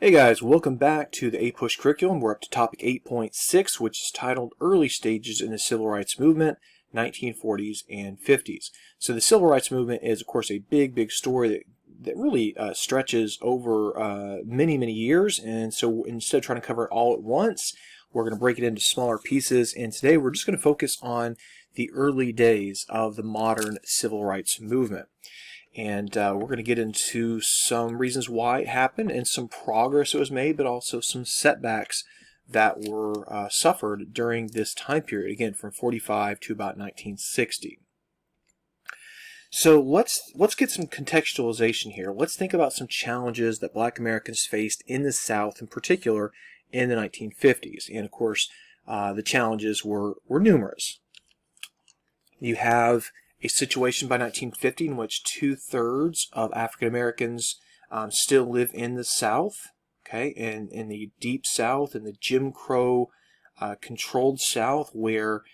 Hey guys, welcome back to the APUSH curriculum. We're up to topic 8.6, which is titled Early Stages in the Civil Rights Movement, 1940s and 50s. So the Civil Rights Movement is, of course, a big story that really stretches over many years. And so instead of trying to cover it all at once, we're going to break it into smaller pieces. And today we're just going to focus on the early days of the modern civil rights movement. And we're going to get into some reasons why it happened and some progress that was made, but also some setbacks that were suffered during this time period, again, from 45 to about 1960. So let's get some contextualization here. Let's think about some challenges that Black Americans faced in the South, in particular, in the 1950s. And of course, the challenges were numerous. You have a situation by 1950 in which 2/3 of African Americans still live in the South, okay, and in the Deep South, in the Jim Crow controlled South, where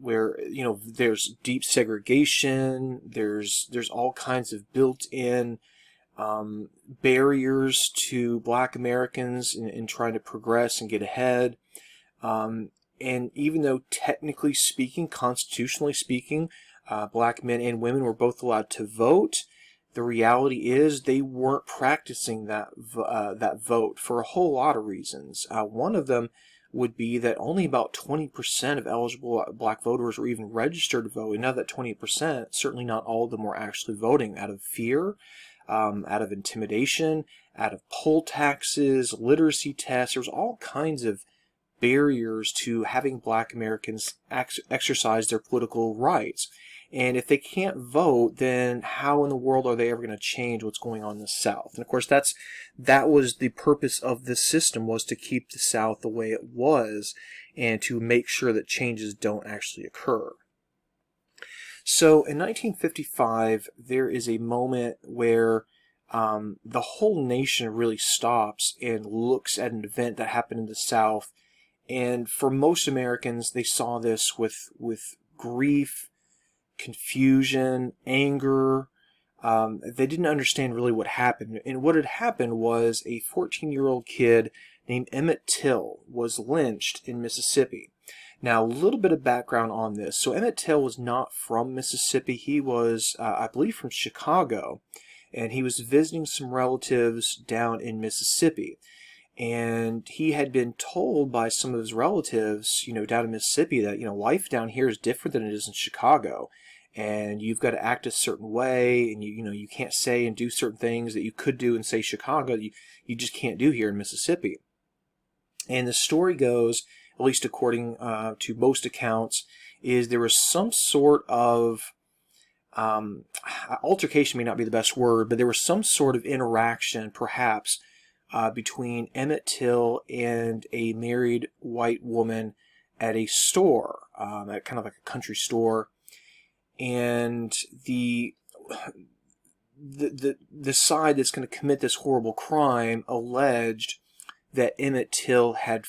there's deep segregation, there's all kinds of built-in barriers to Black Americans in trying to progress and get ahead. And even though technically speaking, constitutionally speaking, Black men and women were both allowed to vote, the reality is they weren't practicing that vote for a whole lot of reasons. One of them would be that only about 20% of eligible Black voters were even registered to vote. And of that 20%, certainly not all of them were actually voting out of fear, out of intimidation, out of poll taxes, literacy tests. There's all kinds of barriers to having Black Americans exercise their political rights. And if they can't vote, then how in the world are they ever going to change what's going on in the South? And of course, that was the purpose of this system, was to keep the South the way it was and to make sure that changes don't actually occur. So in 1955, there is a moment where the whole nation really stops and looks at an event that happened in the South. And for most Americans, they saw this with grief, confusion, anger. They didn't understand really what happened. And what had happened was a 14-year-old kid named Emmett Till was lynched in Mississippi. Now, a little bit of background on this. So Emmett Till was not from Mississippi. He was, I believe, from Chicago. And he was visiting some relatives down in Mississippi. And he had been told by some of his relatives, down in Mississippi that, life down here is different than it is in Chicago. And you've got to act a certain way, and you can't say and do certain things that you could do in, say, Chicago, you just can't do here in Mississippi. And the story goes, at least according to most accounts, is there was some sort of altercation may not be the best word, but there was some sort of interaction, perhaps, between Emmett Till and a married white woman at a store, at kind of like a country store, and the side that's going to commit this horrible crime alleged that Emmett Till had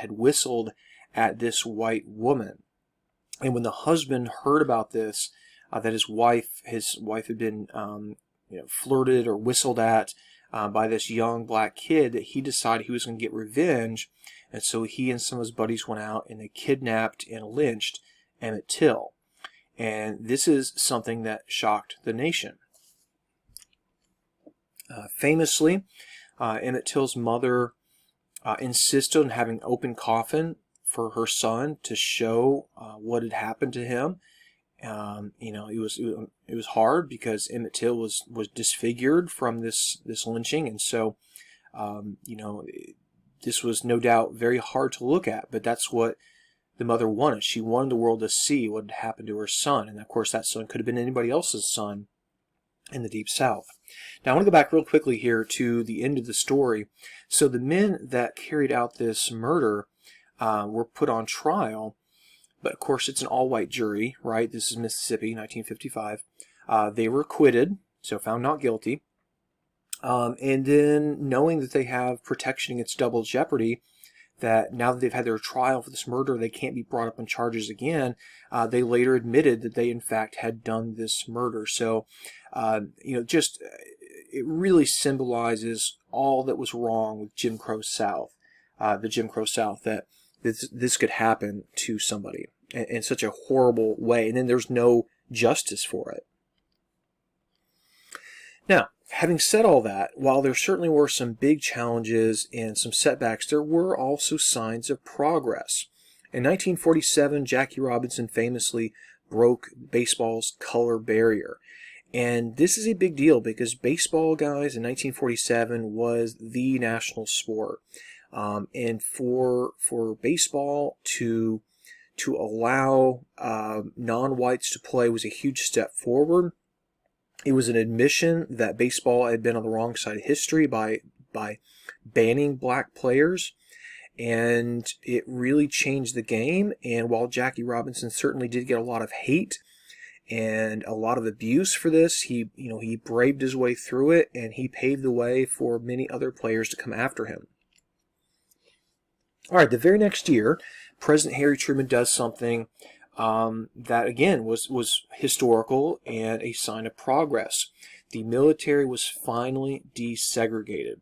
whistled at this white woman. And when the husband heard about this, that his wife had been flirted or whistled at by this young Black kid, that he decided he was going to get revenge. And so he and some of his buddies went out and they kidnapped and lynched Emmett Till. And this is something that shocked the nation. Famously, Emmett Till's mother insisted on having an open coffin for her son to show what had happened to him. It was hard because Emmett Till was disfigured from this lynching, and so this was no doubt very hard to look at. But that's what the mother wanted. She wanted the world to see what had happened to her son, and of course that son could have been anybody else's son in the Deep South. Now I want to go back real quickly here to the end of the story. So the men that carried out this murder were put on trial. But of course, it's an all-white jury, right? This is Mississippi, 1955. They were acquitted, so found not guilty. And then, knowing that they have protection against double jeopardy, that now that they've had their trial for this murder, they can't be brought up on charges again, they later admitted that they, in fact, had done this murder. So, it really symbolizes all that was wrong with Jim Crow South, the Jim Crow South, that this could happen to somebody in such a horrible way, and then there's no justice for it. Now, having said all that, while there certainly were some big challenges and some setbacks, there were also signs of progress. In 1947, Jackie Robinson famously broke baseball's color barrier. And this is a big deal because baseball, guys, in 1947 was the national sport. And for baseball to allow non-whites to play was a huge step forward. It was an admission that baseball had been on the wrong side of history by banning black players. And it really changed the game. And while Jackie Robinson certainly did get a lot of hate and a lot of abuse for this, he braved his way through it, and he paved the way for many other players to come after him. All right, the very next year, President Harry Truman does something that, again, was historical and a sign of progress. The military was finally desegregated.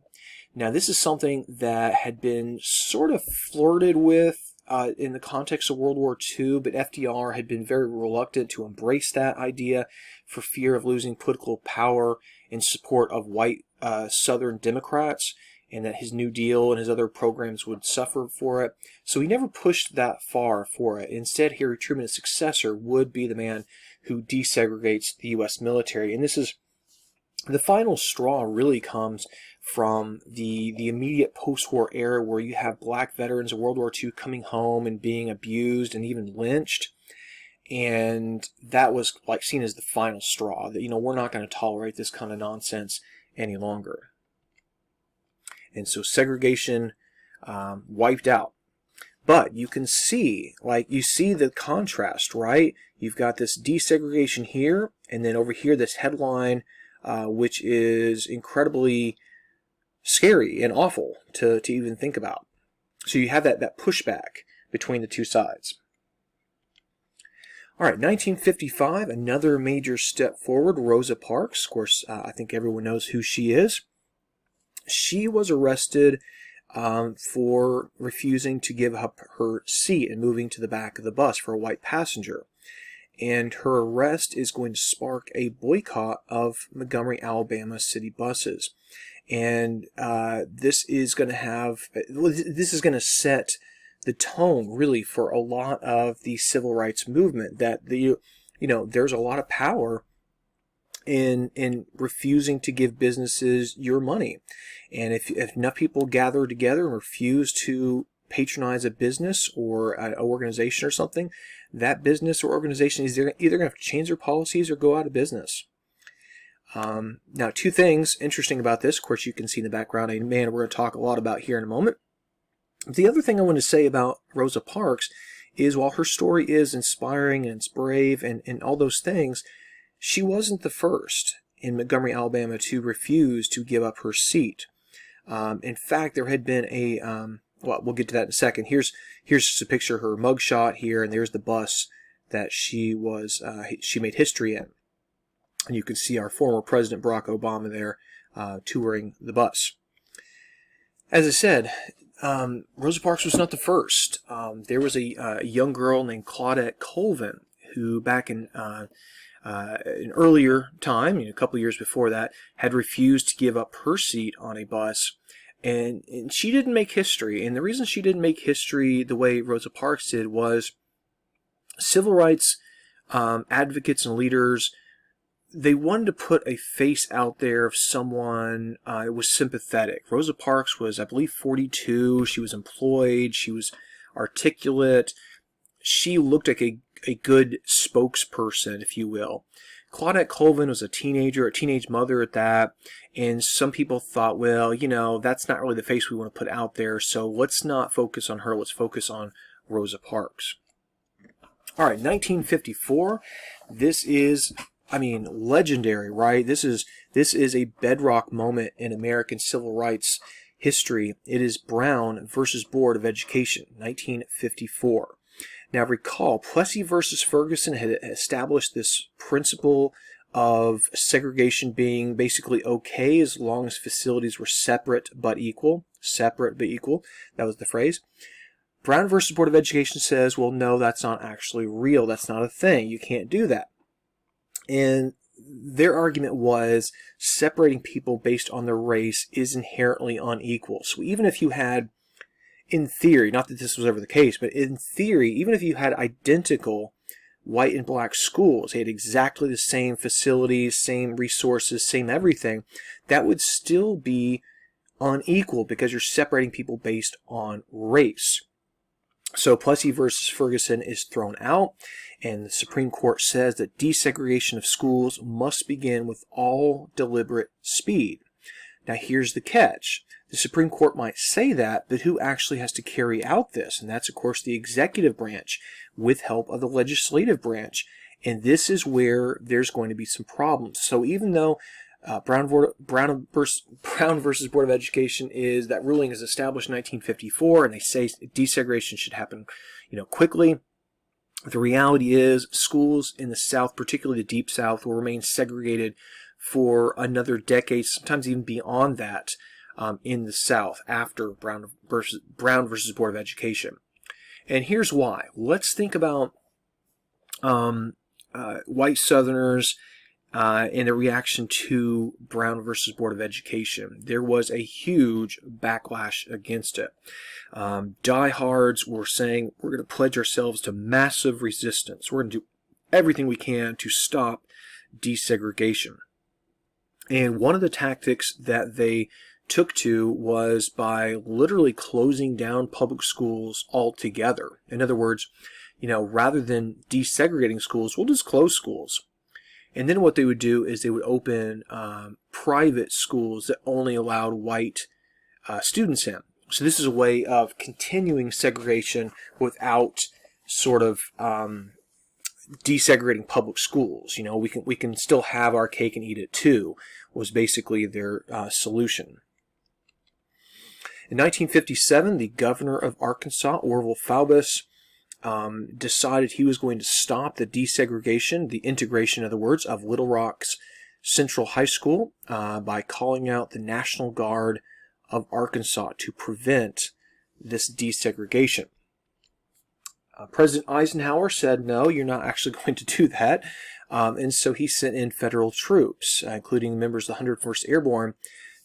Now, this is something that had been sort of flirted with in the context of World War II, but FDR had been very reluctant to embrace that idea for fear of losing political power in support of white Southern Democrats, and that his New Deal and his other programs would suffer for it. So he never pushed that far for it. Instead, Harry Truman, his successor, would be the man who desegregates the U.S. military. And this is the final straw really comes from the immediate post-war era, where you have black veterans of World War II coming home and being abused and even lynched. And that was like seen as the final straw, that, we're not going to tolerate this kind of nonsense any longer. And so segregation wiped out. But you can see, you see the contrast, right? You've got this desegregation here, and then over here this headline, which is incredibly scary and awful to even think about. So you have that pushback between the two sides. All right, 1955, another major step forward. Rosa Parks, of course, I think everyone knows who she is. She was arrested for refusing to give up her seat and moving to the back of the bus for a white passenger. And her arrest is going to spark a boycott of Montgomery, Alabama city buses. And this is going to set the tone really for a lot of the civil rights movement, that there's a lot of power in refusing to give businesses your money. And if enough people gather together and refuse to patronize a business or an organization or something, that business or organization is either going to have to change their policies or go out of business. Now, two things interesting about this. Of course, you can see in the background a man we're going to talk a lot about here in a moment. The other thing I want to say about Rosa Parks is, while her story is inspiring and it's brave and all those things, she wasn't the first in Montgomery, Alabama to refuse to give up her seat. In fact, there had been well, we'll get to that in a second. Here's just a picture of her mugshot here, and there's the bus that she made history in. And you can see our former President Barack Obama there touring the bus. As I said, Rosa Parks was not the first. There was a young girl named Claudette Colvin who, back in an earlier time, a couple of years before that, had refused to give up her seat on a bus. And she didn't make history. And the reason she didn't make history the way Rosa Parks did was civil rights advocates and leaders, they wanted to put a face out there of someone who was sympathetic. Rosa Parks was, I believe, 42. She was employed. She was articulate. She looked like a good spokesperson, if you will. Claudette Colvin was a teenage mother at that, and some people thought, well, that's not really the face we want to put out there, so let's not focus on her, let's focus on Rosa Parks. All right, 1954, this is, legendary, right? This is a bedrock moment in American civil rights history. It is Brown versus Board of Education, 1954. Now recall, Plessy versus Ferguson had established this principle of segregation being basically okay as long as facilities were separate but equal. Separate but equal. That was the phrase. Brown versus Board of Education says, well, no, that's not actually real. That's not a thing. You can't do that. And their argument was separating people based on their race is inherently unequal. So even if you had, in theory, not that this was ever the case, but in theory, even if you had identical white and black schools, they had exactly the same facilities, same resources, same everything, that would still be unequal because you're separating people based on race. So Plessy versus Ferguson is thrown out, and the Supreme Court says that desegregation of schools must begin with all deliberate speed. Now here's the catch. The Supreme Court might say that, but who actually has to carry out this? And that's, of course, the executive branch with help of the legislative branch. And this is where there's going to be some problems. So even though Brown versus Board of Education that ruling is established in 1954, and they say desegregation should happen, quickly. The reality is schools in the South, particularly the Deep South, will remain segregated for another decade, sometimes even beyond that, in the South after Brown versus Board of Education. And here's why. Let's think about white Southerners in a reaction to Brown versus Board of Education. There was a huge backlash against it. Diehards were saying, we're going to pledge ourselves to massive resistance. We're going to do everything we can to stop desegregation. And one of the tactics that they took to was by literally closing down public schools altogether. In other words, rather than desegregating schools, we'll just close schools. And then what they would do is they would open private schools that only allowed white students in. So this is a way of continuing segregation without sort of desegregating public schools. We can still have our cake and eat it too, was basically their solution. In 1957, the governor of Arkansas, Orville Faubus, decided he was going to stop the desegregation, the integration, in other words, of Little Rock's Central High School by calling out the National Guard of Arkansas to prevent this desegregation. President Eisenhower said, no, you're not actually going to do that. And so he sent in federal troops, including members of the 101st Airborne,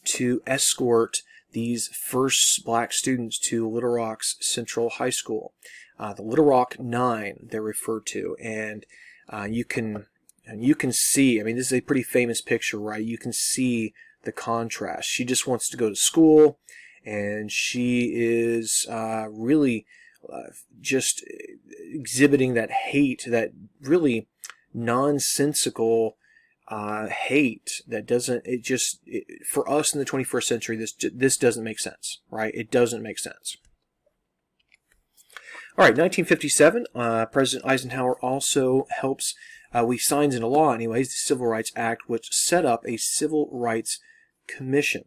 to escort these first black students to Little Rock's Central High School. The Little Rock Nine, they're referred to. And you can see, this is a pretty famous picture, right? You can see the contrast. She just wants to go to school, and she is really just exhibiting that hate, that really nonsensical hate that doesn't, for us in the 21st century, this doesn't make sense, right? It doesn't make sense. All right, 1957, President Eisenhower also helps, he signs into law anyways, the Civil Rights Act, which set up a Civil Rights Commission.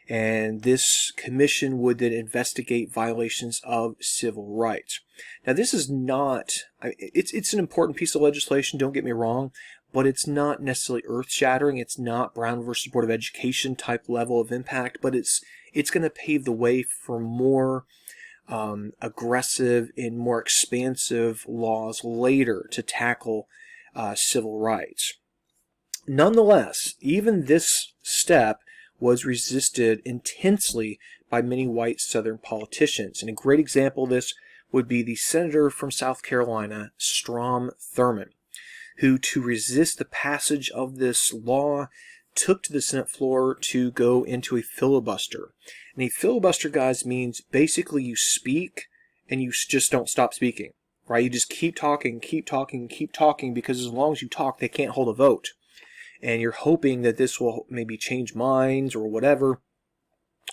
And this commission would then investigate violations of civil rights. Now, this is not, it's an important piece of legislation, don't get me wrong, but it's not necessarily earth-shattering. It's not Brown versus Board of Education type level of impact, but it's going to pave the way for more aggressive and more expansive laws later to tackle civil rights. Nonetheless, even this step was resisted intensely by many white Southern politicians. And a great example of this would be the senator from South Carolina, Strom Thurmond, who, to resist the passage of this law, took to the Senate floor to go into a filibuster. And a filibuster, guys, means basically you speak and you just don't stop speaking, right? You just keep talking, because as long as you talk, they can't hold a vote. And you're hoping that this will maybe change minds or whatever.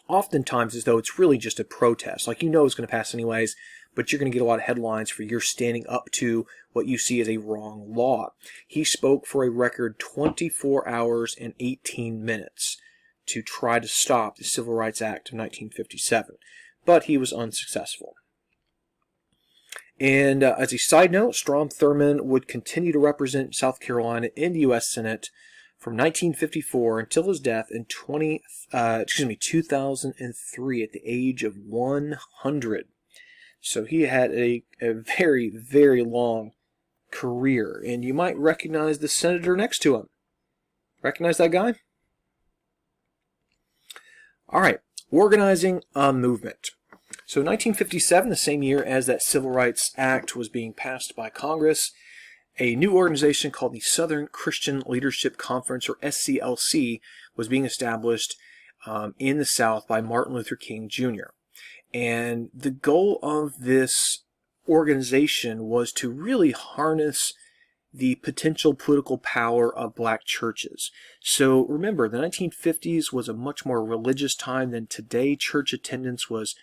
Oftentimes, as though it's really just a protest. Like, it's going to pass anyways, but you're going to get a lot of headlines for you're standing up to what you see as a wrong law. He spoke for a record 24 hours and 18 minutes to try to stop the Civil Rights Act of 1957, but he was unsuccessful. And as a side note, Strom Thurmond would continue to represent South Carolina in the U.S. Senate from 1954 until his death in 2003 at the age of 100. So he had a very, very long career. And you might recognize the senator next to him. Recognize that guy? All right, organizing a movement. So 1957, the same year as that Civil Rights Act was being passed by Congress, a new organization called the Southern Christian Leadership Conference, or SCLC, was being established in the South by Martin Luther King Jr. And the goal of this organization was to really harness the potential political power of black churches. So remember, the 1950s was a much more religious time than today. Church attendance was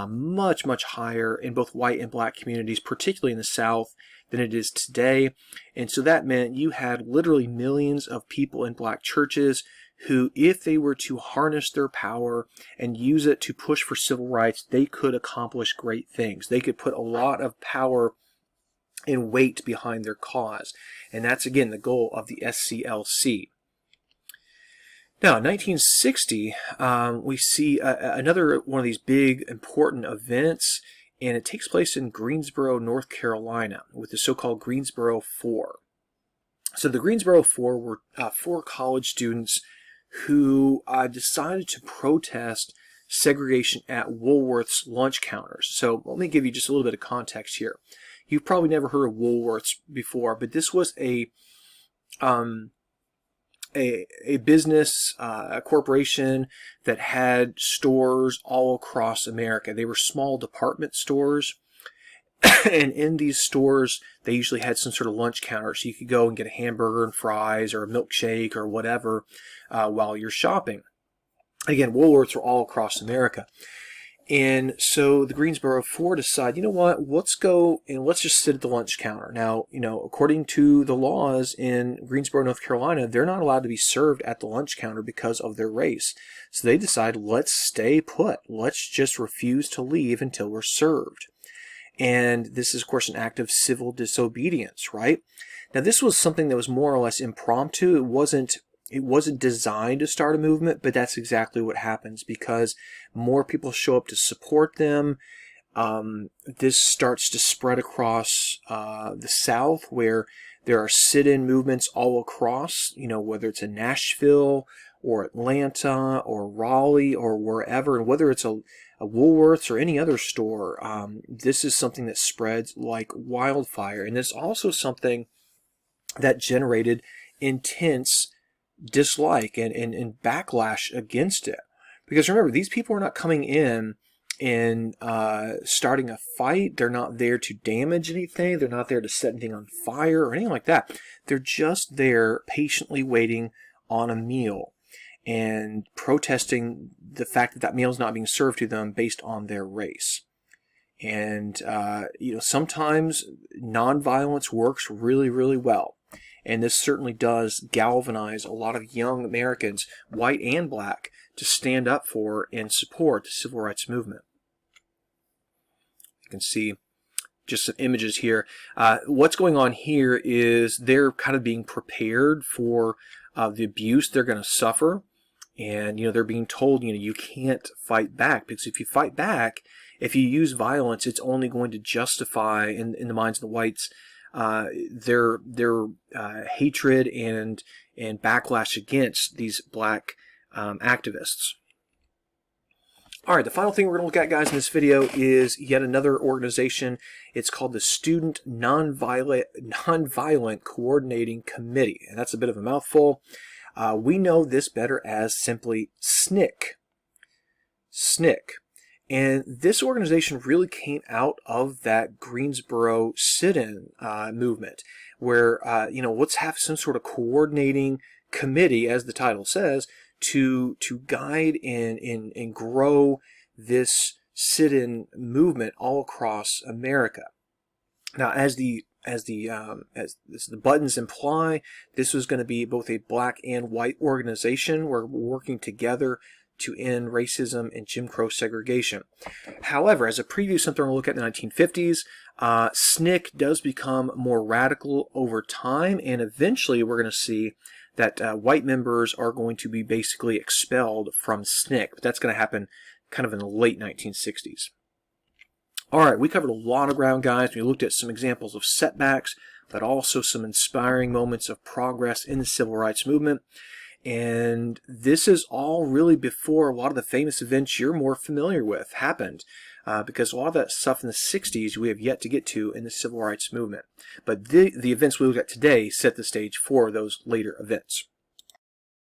much, much higher in both white and black communities, particularly in the South, than it is today. And so that meant you had literally millions of people in black churches who, if they were to harness their power and use it to push for civil rights, they could accomplish great things. They could put a lot of power and weight behind their cause. And that's, again, the goal of the SCLC. Now, in 1960, we see another one of these big, important events, and it takes place in Greensboro, North Carolina, with the so-called Greensboro IV. So the Greensboro IV were 4 college students who decided to protest segregation at Woolworth's lunch counters. So let me give you just a little bit of context here. You've probably never heard of Woolworths before, but this was a business, a corporation that had stores all across America. They were small department stores, and in these stores, they usually had some sort of lunch counter, so you could go and get a hamburger and fries or a milkshake or whatever while you're shopping. Again, Woolworths were all across America. And so the Greensboro IV decide, you know what, let's go and let's just sit at the lunch counter. Now, according to the laws in Greensboro, North Carolina, they're not allowed to be served at the lunch counter because of their race. So they decide, let's stay put. Let's just refuse to leave until we're served. And this is, of course, an act of civil disobedience, right? Now, this was something that was more or less impromptu. It wasn't designed to start a movement, but that's exactly what happens because more people show up to support them. This starts to spread across the South, where there are sit-in movements all across, whether it's in Nashville or Atlanta or Raleigh or wherever, and whether it's a Woolworths or any other store, this is something that spreads like wildfire. And this is also something that generated intense dislike and backlash against it. Because remember, these people are not coming in and starting a fight. They're not there to damage anything. They're not there to set anything on fire or anything like that. They're just there patiently waiting on a meal and protesting the fact that that meal is not being served to them based on their race. And, sometimes nonviolence works really, really well. And this certainly does galvanize a lot of young Americans, white and black, to stand up for and support the civil rights movement. You can see just some images here. What's going on here is they're kind of being prepared for the abuse they're going to suffer. And, they're being told, you can't fight back, because if you fight back, if you use violence, it's only going to justify, in the minds of the whites, their hatred and backlash against these black activists. All right, the final thing we're going to look at, guys, in this video is yet another organization. It's called the Student Nonviolent Coordinating Committee, and that's a bit of a mouthful. We know this better as simply SNCC. SNCC. And this organization really came out of that Greensboro sit-in movement, where, let's have some sort of coordinating committee, as the title says, to guide and grow this sit-in movement all across America. Now, as the buttons imply, this was going to be both a black and white organization where we're working together to end racism and Jim Crow segregation. However, as a preview, something we'll look at in the 1950s, SNCC does become more radical over time, and eventually we're going to see that white members are going to be basically expelled from SNCC. But that's going to happen kind of in the late 1960s. All right, we covered a lot of ground, guys. We looked at some examples of setbacks, but also some inspiring moments of progress in the civil rights movement. And this is all really before a lot of the famous events you're more familiar with happened, because a lot of that stuff in the 60s we have yet to get to in the civil rights movement. But the events we look at today set the stage for those later events.